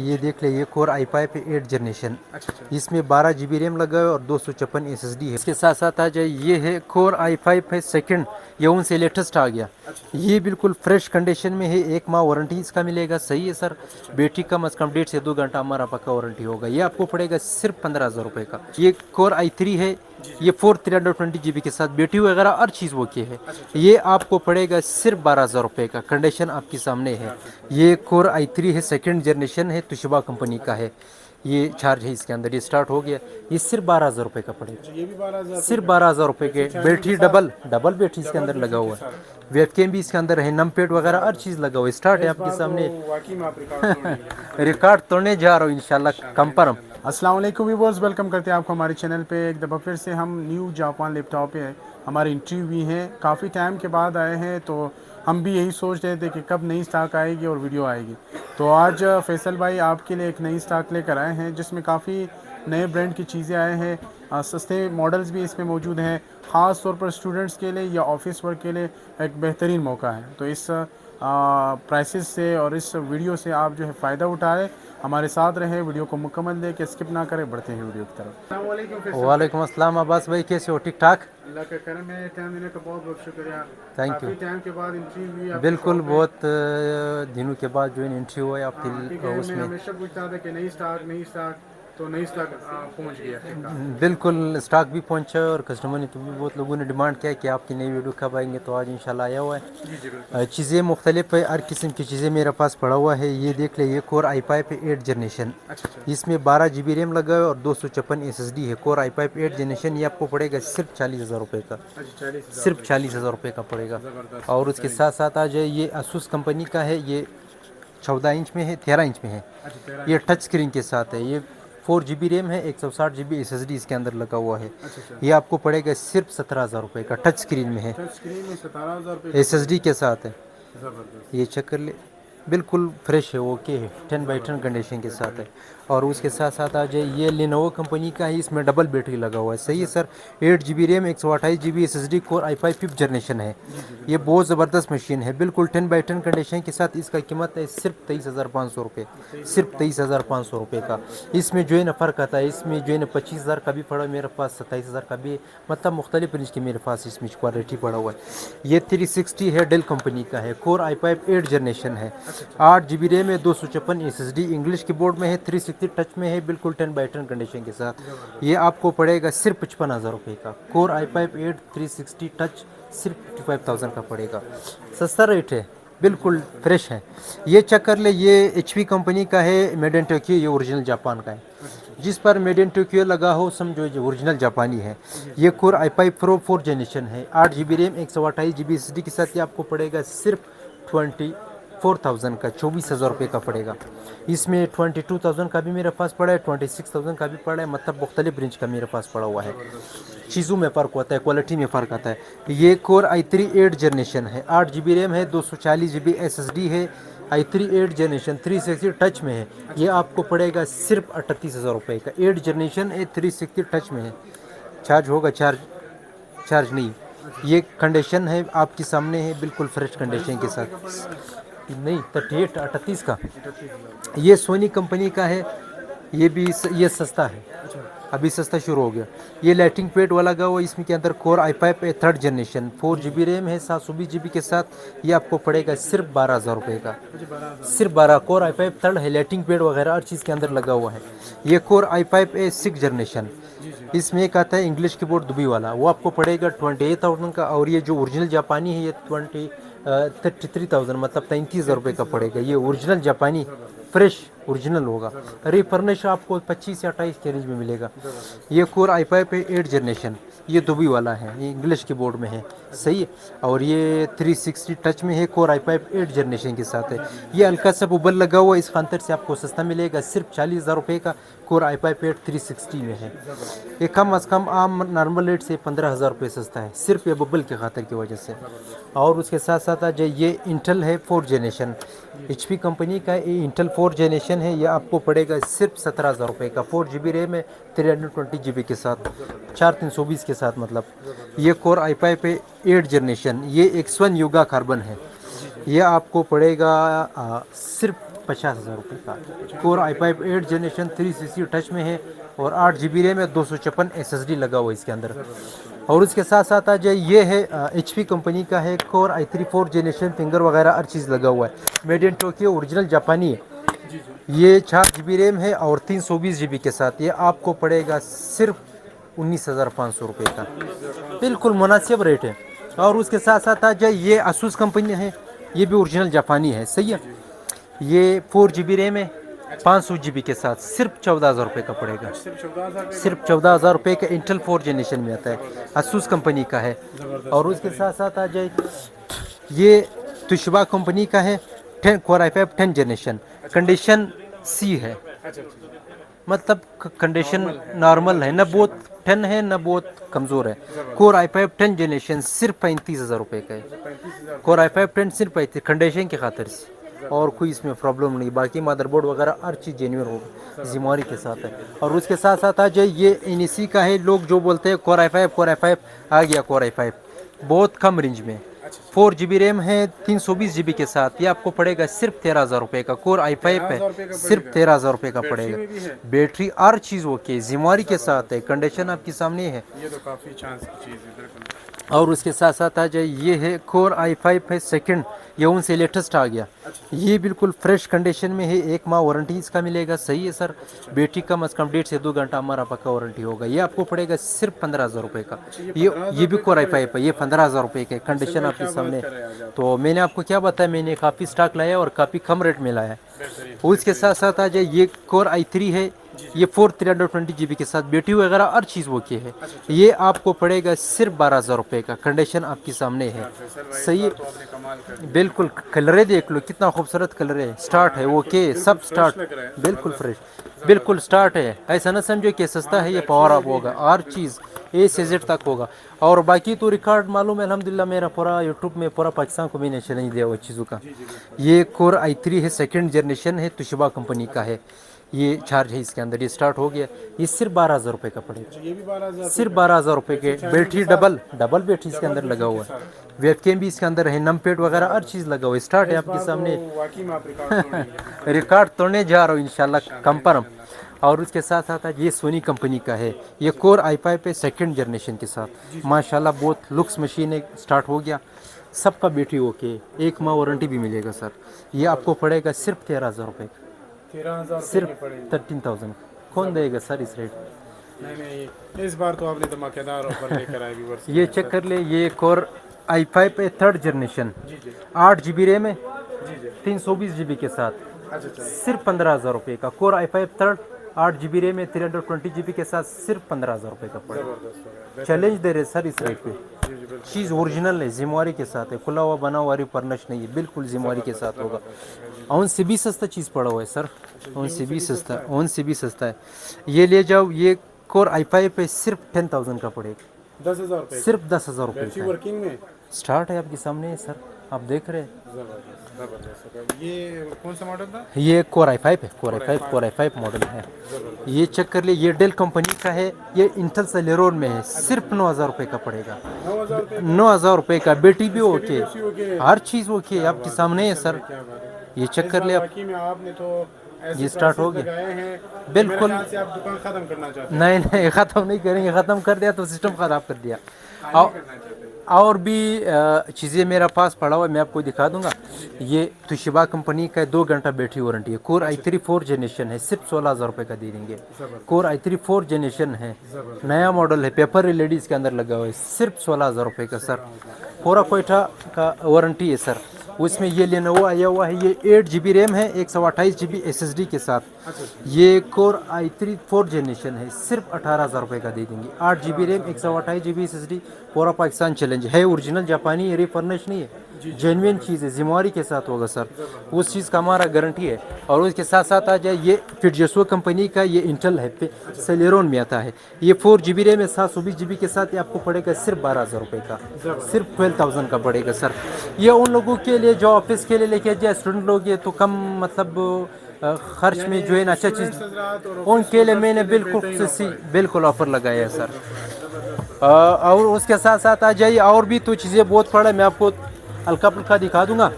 ये देख ले, ये कोर i5 है 8 जनरेशन। अच्छा अच्छा। इसमें 12 GB रैम लगा है और 256 SSD है। इसके साथ साथ आ जाए, ये है कोर i5 है सेकंड, ये उनसे लेटेस्ट आ गया। अच्छा ये बिल्कुल फ्रेश कंडीशन में है, 1 माह वारंटी इसका मिलेगा। सही है सर। अच्छा बैटरी कम अज़ कम 1.5 से 2 घंटा हमारा पक्का वारंटी होगा। ये आपको पड़ेगा सिर्फ 15,000 रुपये का। ये कोर i3 है, ये 4320 GB के साथ बैटरी वगैरह हर चीज़ वो की है। ये आपको पड़ेगा सिर्फ 12,000 रुपये का। कंडीशन आपके सामने है। ये कोर i3 है सेकंड जनरेशन है, तुशिबा कंपनी का है। ये चार्ज है इसके अंदर, ये स्टार्ट हो गया। ये सिर्फ 12,000 रुपये का पड़ेगा। ये भी 12,000 सिर्फ 12,000 रुपये के। बैटरी डबल डबल बैटरी इसके अंदर लगा हुआ है। वेबकैम भी इसके अंदर है, नम पैड वगैरह हर चीज़ लगा हुआ है। स्टार्ट है आपके सामने। वाकई में आप रिकॉर्ड तोड़ेंगे। रिकॉर्ड तोड़ने जा रहा हूँ इंशाल्लाह कंफर्म। अस्सलाम वालेकुम व्यूअर्स, वेलकम करते हैं आपको हमारे चैनल पे। एक दफ़ा फिर से हम न्यू जापान लैपटॉप पे हमारे इंटरव्यू भी हैं। काफ़ी टाइम के बाद आए हैं, तो हम भी यही सोच रहे थे कि कब नई स्टॉक आएगी और वीडियो आएगी। तो आज फैसल भाई आपके लिए एक नई स्टॉक लेकर आए हैं, जिसमें काफ़ी नए ब्रांड की चीज़ें आए हैं। सस्ते मॉडल्स भी इसमें मौजूद हैं। ख़ास तौर पर स्टूडेंट्स के लिए या ऑफिस वर्क के लिए एक बेहतरीन मौका है। तो इस प्राइसेस से और इस वीडियो से आप जो है फ़ायदा उठाएं, हमारे साथ रहे, वीडियो को मुकम्मल देख के स्किप ना करें। बढ़ते हैं वीडियो की तरफ। वालेकुम अस्सलाम अब्बास भाई, कैसे हो? ठीक ठाक। अल्लाह का करम है, टाइम देने का बहुत बहुत शुक्रिया। थैंक काफ़ी यू। टाइम के बाद इंटरव्यू हुई बिल्कुल, बहुत दिनों के बाद जो इंटरव्यू है क्योंकि आपके मैं उसमें। हमेशा पूछता था कि नई स्टॉक, तो नई स्टॉक पहुंच गया। बिल्कुल स्टॉक भी पहुंचा और कस्टमर ने तो भी बहुत लोगों ने डिमांड किया कि आपकी नई वीडियो कब आएंगे, तो आज इंशाल्लाह आया हुआ है। जी जी बिल्कुल। चीज़ें मुख्तलिफ है, हर किस्म की चीज़ें मेरे पास पड़ा हुआ है। ये देख ले, ये कोर i5 8 जनरेशन। अच्छा अच्छा। इसमें 12 GB रैम लगा है और 256 SSD है। कोर i5 8 जनरेशन, ये आपको पड़ेगा सिर्फ 40,000 रुपये का। अच्छा 40,000 सिर्फ 40,000 रुपये का पड़ेगा। ज़बरदस्त। और उसके साथ साथ आ जाए, ये asus कंपनी का है। ये 14 इंच में है, 13 इंच में है। अच्छा 13 ये टच स्क्रीन के साथ है। ये 4 GB रैम है, 160 GB SSD इसके अंदर लगा हुआ है। अच्छा अच्छा। ये आपको पड़ेगा सिर्फ 17,000 रुपये का। टच स्क्रीन में है, टच स्क्रीन में 17,000 रुपये। SSD के साथ है। ज़बरदस्त। ये चेक कर ले, बिल्कुल फ्रेश है, ओके है, 10/10 कंडीशन के साथ है। और उसके साथ साथ आ जाए, ये लेनोवो कंपनी का है, इसमें डबल बैटरी लगा हुआ है। सही है sir. 8 GB RAM, 128 GB SSD, core i5 5th generation है। ये बहुत ज़बरदस्त मशीन है, बिल्कुल 10/10 कंडीशन के साथ। इसका कीमत है सिर्फ 23,500 रुपये। सिर्फ 23,500 रुपये का। इसमें जो है ना फ़र्क आता है, इसमें जो है ना 25,000 का भी पड़ा मेरे पास, 27,000 का भी, मतलब मुख्तलिफ रेंज की मेरे पास इसमें क्वालिटी पड़ा हुआ है। ये 360 है, डेल कंपनी का है। कोर i5 8 जनरेशन है। 8 GB रैम है, 256 SSD, इंग्लिश की बोर्ड में है, 360 टच में है, बिल्कुल 10/10 कंडीशन के साथ। ये आपको पड़ेगा सिर्फ 55,000 रुपये का। कोर i5 8 360 टच सिर्फ 55,000 का पड़ेगा। सस्ता रेट है, बिल्कुल फ्रेश है। ये चेक कर ले, ये HP कंपनी का है, मेड इन टोक्यो, ये ओरिजिनल जापान का है। जिस पर मेड इन टोक्यो लगा हो समझो जो ओरिजिनल जापानी है। ये कोर i5 Pro 4 जनरेशन है। 8 GB रैम, 128 GB SSD के साथ। ये आपको पड़ेगा सिर्फ 24,000 का, 24,000 रुपये का पड़ेगा। इसमें 22,000 का भी मेरे पास पड़ा है, 26,000 का भी पड़ा है, मतलब मुख्तलिफ रेंज का मेरे पास पड़ा हुआ है। चीज़ों में फ़र्क होता है, क्वालिटी में फ़र्क आता है। ये कोर i3 8 जनरेशन है। 8 GB रैम है, 240 GB SSD है। i3 8 जनरेशन 360 टच में है। ये आपको पड़ेगा सिर्फ 38,000 रुपये का। 8 जनरेशन 360 टच में है। चार्ज होगा, चार्ज नहीं। ये कंडीशन है आपके सामने है, बिल्कुल फ्रेश कंडीशन के साथ। नहीं 38 का। ये सोनी कंपनी का है। ये भी ये सस्ता है, अभी सस्ता शुरू हो गया। ये लाइटिंग पैड वाला लगा हुआ, इसमें के अंदर कोर i5 है 3rd जनरेशन, 4 GB रैम है, 720 GB के साथ। ये आपको पड़ेगा सिर्फ 12,000 रुपये का। सिर्फ 12। कोर i5 3rd है, लाइटिंग पैड वगैरह हर चीज़ के अंदर लगा हुआ है। ये कोर i5 है 6th जनरेशन। इसमें एक आता है इंग्लिश कीबोर्ड दुबई वाला, वो आपको पड़ेगा 28,000 का। और ये जो ओरिजिनल जापानी है, ये 33,000, मतलब 33,000 रुपये का पड़ेगा। ये ओरिजिनल जापानी फ्रेश ओरिजिनल होगा। रिफर्निश आपको 25 या 28 के रेंज में मिलेगा। ये कोर i5 है 8 जनरेशन, ये दुबई वाला है, ये इंग्लिश की बोर्ड में है। सही है। और ये 360 टच में है, कोर i5 8 जनरेशन के साथ है। ये हल्का सा बुबल लगा हुआ, इस खातर से आपको सस्ता मिलेगा, सिर्फ 40,000 रुपये का। कोर i5 8 360 में है। ये कम अज़ कम आम नॉर्मल रेट से 15,000 रुपये सस्ता है, सिर्फ ये बुबल के खातर की वजह से। और उसके साथ साथ आ जाए, ये इंटेल है 4 जनरेशन, HP कंपनी का। ये इंटेल 4 जनरेशन है। ये आपको पड़ेगा सिर्फ 17,000 रुपये का। 4 GB रैम है, 320 GB के साथ, 4320 के साथ मतलब। ये कोर i5 है 8 जनरेशन, ये X1 युगा कार्बन है। ये आपको पड़ेगा सिर्फ 50,000 रुपये का। Core i5 8 generation 3cc touch में है और 8 GB रैम है, 256 SSD लगा हुआ है इसके अंदर। और उसके साथ साथ आ जाए ये है HP कंपनी का है, कोर i3 4 जनरेशन, फिंगर वगैरह हर चीज़ लगा हुआ है, मेड इन टोक्यो, ओरिजिनल जापानी है। ये 4 GB रैम है और 320 GB के साथ, ये आपको पड़ेगा सिर्फ 19,500 रुपये का, बिल्कुल मुनासिब रेट है। और उसके साथ साथ आ जाए ये asus कंपनी है, ये भी ओरिजिनल जापानी है, सही है। ये 4 GB रैम है 500 GB के साथ, सिर्फ 14,000 रुपये का पड़ेगा, सिर्फ 14,000 रुपये का। इंटेल 4 जनरेशन में आता है, asus कंपनी का है। और उसके साथ साथ आ जाए ये तोशिबा कंपनी का है, 10 कोर i5 10 जनरेशन, कंडीशन सी है, मतलब कंडीशन नॉर्मल है, ना बहुत 10 है ना बहुत कमज़ोर है। कोर i5 10 जनरेशन सिर्फ 35,000 रुपये का है। कोर i5 10 सिर्फ 35 कंडीशन की खातिर से, और कोई इसमें प्रॉब्लम नहीं, बाकी मदरबोर्ड वगैरह हर चीज़ जेन्युइन होगा, जिम्मेवारी के साथ है। और उसके साथ साथ आ जाए ये NEC का है, लोग जो बोलते हैं कोर i5 आ गया, कोर i5 बहुत कम रेंज में, 4 GB रैम है 320 GB के साथ, ये आपको पड़ेगा सिर्फ 13,000 रुपये का। कोर i5 है, सिर्फ 13,000 रुपये का पड़ेगा। बैटरी हर चीज़ ओके, जिम्मेवारी के साथ है, कंडीशन आपके सामने है। ये तो काफ़ी चांस की चीज़ है बिल्कुल। और उसके साथ साथ आ जाए ये है कोर i5 है सेकंड, ये उनसे लेटेस्ट आ गया, ये बिल्कुल फ्रेश कंडीशन में है, 1 माह वारंटी इसका मिलेगा, सही है सर। बैटरी कम अज़ कम 1.5 से 2 घंटा हमारा पक्का वारंटी होगा। ये आपको पड़ेगा सिर्फ 15,000 रुपये का। ये भी कोर i5 है, ये 15,000 रुपये का, कंडीशन आपके सामने। तो मैंने आपको क्या बताया, मैंने काफ़ी स्टॉक लाया और काफ़ी कम रेट में लाया। उसके साथ साथ आ जाए ये कोर i3 है, ये 4320 GB के साथ, बैटरी वगैरह हर चीज़ ओके है। ये आपको पड़ेगा सिर्फ 12,000 रुपये का, कंडीशन आपके सामने है, सही है। बिल्कुल कलर देख लो, कितना खूबसूरत कलर है, स्टार्ट है ओके, सब स्टार्ट, बिल्कुल फ्रेश, बिल्कुल स्टार्ट है। ऐसा ना समझो कि सस्ता है, ये पावर अप होगा, हर चीज़ A से Z तक होगा। और बाकी तो रिकॉर्ड मालूम है अल्हम्दुलिल्लाह, मेरा पूरा यूट्यूब में पूरा पाकिस्तान को मैंने चैलेंज दिया वो चीज़ों का। ये कोर i3 है, सेकंड जनरेशन है, तोशिबा कंपनी का है, ये चार्ज है इसके अंदर, ये स्टार्ट हो गया। ये सिर्फ 12,000 रुपये का पड़ेगा, ये भी 12,000 सिर्फ 12,000 रुपये के। बैटरी डबल बैटरी इसके अंदर लगा हुआ है, वेबकैम भी इसके अंदर है, नमपैड वगैरह हर चीज़ लगा हुआ है, स्टार्ट है आपके सामने। वाकई में आप रिकॉर्ड रिकॉर्ड तोड़ने जा रहा हूँ इंशाल्लाह कंफर्म। और उसके साथ साथ ये सोनी कंपनी का है, ये कोर i5 पे सेकंड जनरेशन के साथ, माशाल्लाह बहुत लुक्स मशीन है, स्टार्ट हो गया, सबका बैटरी ओके, 1 माह वारंटी भी मिलेगा सर। ये आपको पड़ेगा सिर्फ 13,000 रुपये का, 13,000 सिर्फ 13,000। कौन देगा सर इस रेट? नहीं, इस बार तो आपने धमाकेदार ऑफर लेकर आए व्यूअर्स। ये चेक कर ले, ये कोर i5 है थर्ड जनरेशन, 8 GB रैम है 320 GB के साथ, सिर्फ 15,000 रुपये का। Core i5 third 8 GB RAM है 320 GB के साथ, सिर्फ 15,000 रुपये का पड़ेगा। चैलेंज दे रहे सर इस रेट पे, चीज़ ओरिजिनल है, जिम्मेवारी के साथ है, खुला हुआ बना हुआ फर्निश नहीं है, बिल्कुल जिम्मेवारी के साथ होगा। उनसे भी सस्ता चीज़ पड़ा हुआ है सर, उनसे भी सस्ता है। ये ले जाओ, ये कोर i5 पे सिर्फ 10,000 का पड़ेगा, 10,000 रुपये, सिर्फ 10,000 रुपये का। वर्किंग में स्टार्ट है आपके सामने है सर, आप देख रहे हैं। जबरदस्त। ये कौन सा मॉडल था? ये कोर i5 है, कोर i5 मॉडल है। ये चेक कर लिए, ये डेल कंपनी का है, ये इंटेल सेलेरोन में है, सिर्फ 9,000 रुपये का पड़ेगा, 9,000 रुपये का। बैटरी भी ओके, हर चीज़ ओके, आपके सामने है सर। ये चेक कर ले आप, आपने तो ये स्टार्ट हो गया, बिल्कुल। आप दुकान खत्म करना चाहते नहीं ख़त्म नहीं करेंगे, ख़त्म कर दिया तो सिस्टम ख़राब कर दिया। और भी चीज़ें मेरा पास पड़ा हुआ है, मैं आपको दिखा दूंगा। ये तोशिबा कंपनी का 2 घंटा बैटरी वारंटी है, कोर i3 4 जनरेशन है, सिर्फ 16,000 रुपये का दे देंगे। कोर i3 4 जनरेशन है, नया मॉडल है, पेपर एलईडी इसके अंदर लगा हुआ है, सिर्फ 16,000 रुपये का सर। पूरा कोयटा का वारंटी है सर। उसमें ये लेनोवो आया हुआ है, ये 8 GB रैम है 128 GB SSD के साथ। ये कोर i3 4 जनरेशन है, सिर्फ 18,000 रुपये का दे देंगे। 8 GB रैम 128 GB SSD, पूरा पाकिस्तान चैलेंज है, ओरिजिनल जापानी रिफर्निश नहीं है, जेन्युइन चीज़ है, जिम्मेवारी के साथ होगा सर, उस चीज़ का हमारा गारंटी है। और उसके साथ साथ आ जाए ये फिटजेसो कंपनी का, ये इंटेल है, सेलेरोन में आता है, ये 4 GB रैम है 720 GB के साथ, ये आपको पड़ेगा सिर्फ 12,000 रुपये का, सिर्फ 12,000 का पड़ेगा सर। ये उन लोगों के लिए जो ऑफिस के लिए लेके जाए, स्टूडेंट लोग ये तो कम मतलब खर्च में जो है ना अच्छा चीज़, उनके लिए मैंने बिल्कुल ऑफर लगाया है सर। और उसके साथ साथ आ जाइए, और भी तो चीज़ें बहुत पड़ा है, मैं आपको हल्का फुल्का दिखा दूंगा।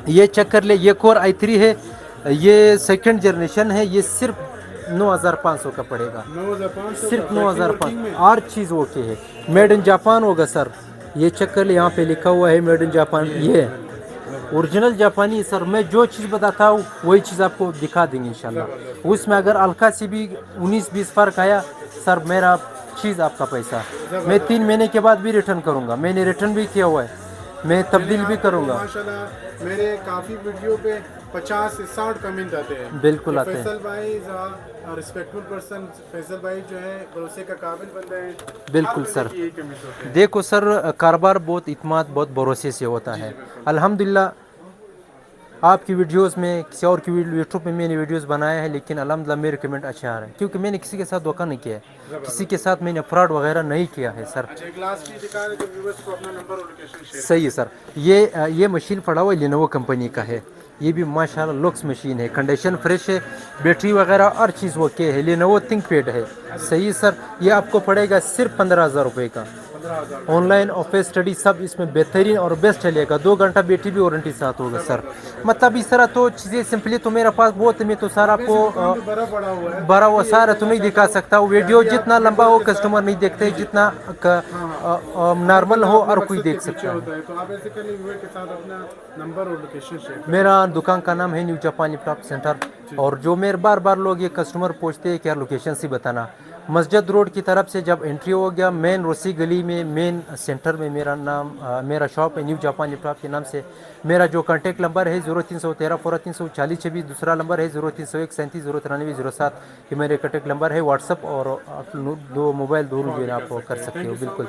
ये चेक कर ले, ये कोर i3 है, یہ سیکنڈ جنریشن ہے, یہ صرف 9500 کا پڑے گا, 9500 صرف کا بیٹری 9500. ورکنگ میں. ہر چیز اوکے ہے, میڈ ان جاپان ہوگا سر. یہ چیک کر لیں, یہاں پہ لکھا ہوا ہے میڈ ان جاپان. یہ اوریجنل جاپانی سر. میں جو چیز بتاتا ہوں وہی چیز آپ کو دکھا دیں گے انشاءاللہ. اس میں اگر ہلکا سی بھی 19-20 فرق آیا سر, میرا چیز آپ کا پیسہ. میں 3 مہینے کے بعد بھی ریٹرن کروں گا, میں نے ریٹرن بھی کیا ہوا ہے, میں تبدیل بھی کروں گا. ماشاءاللہ میرے کافی ویڈیو پہ 50 سے 60 کمنٹ آتے ہیں. بالکل آتے ہیں. فیصل بھائی ریسپیکٹفل پرسن, فیصل بھائی جو ہے بھروسے کا قابل بندہ ہے. بالکل سر. دیکھو سر, کاروبار بہت اعتماد, بہت بھروسے سے ہوتا ہے. الحمدللہ آپ کی ویڈیوز میں, کسی اور کی یوٹیوب پہ میں نے ویڈیوز بنایا ہے, لیکن الحمدللہ میرے کمنٹ اچھے آ رہے ہیں, کیونکہ میں نے کسی کے ساتھ دھوکہ نہیں کیا ہے, کسی کے ساتھ میں نے فراڈ وغیرہ نہیں کیا ہے سر. صحیح ہے سر. یہ مشین پڑا ہوا لینوو کمپنی کا ہے. یہ بھی ماشاءاللہ لکس مشین ہے, کنڈیشن فریش ہے, بیٹری وغیرہ ہر چیز اوکے ہے. لینوو تھنک پیڈ ہے. صحیح سر. یہ آپ کو پڑے گا صرف 15,000 روپے کا. آن لائن آفس اسٹڈی سب اس میں بہترین اور بیسٹ چلے گا. 2 گھنٹہ بیٹری بھی وارنٹی ساتھ ہوگا سر. مطلب اس طرح تو چیزیں سمپلی تو میرے پاس بہت ہے, میں تو سارا آپ کو بڑا ہوا سارا تو نہیں دکھا سکتا. ویڈیو جتنا لمبا ہو کسٹمر نہیں دیکھتے, جتنا نارمل ہو ہر کوئی دیکھ سکتا ہے. تو آپ ایسے کریں ویور کے ساتھ اپنا نمبر اور لوکیشن شیئر کریں. میرا دکان کا نام ہے نیو جاپان لیپ ٹاپ سینٹر. اور جو میرے بار لوگ یہ کسٹمر پوچھتے ہیں کیا لوکیشن سے بتانا, مسجد روڈ کی طرف سے جب انٹری ہو گیا مین روسی گلی میں, مین سینٹر میں میرا شاپ ہے نیو جاپان لیپ ٹاپ کے نام سے. میرا جو کانٹیکٹ نمبر ہے 0313 340 دوسرا نمبر ہے 0301 37 093 07. یہ میرے کانٹیکٹ نمبر ہے. واٹس اپ اور 2 موبائل دونوں جو ہے آپ کو کر سکتے ہو. بالکل.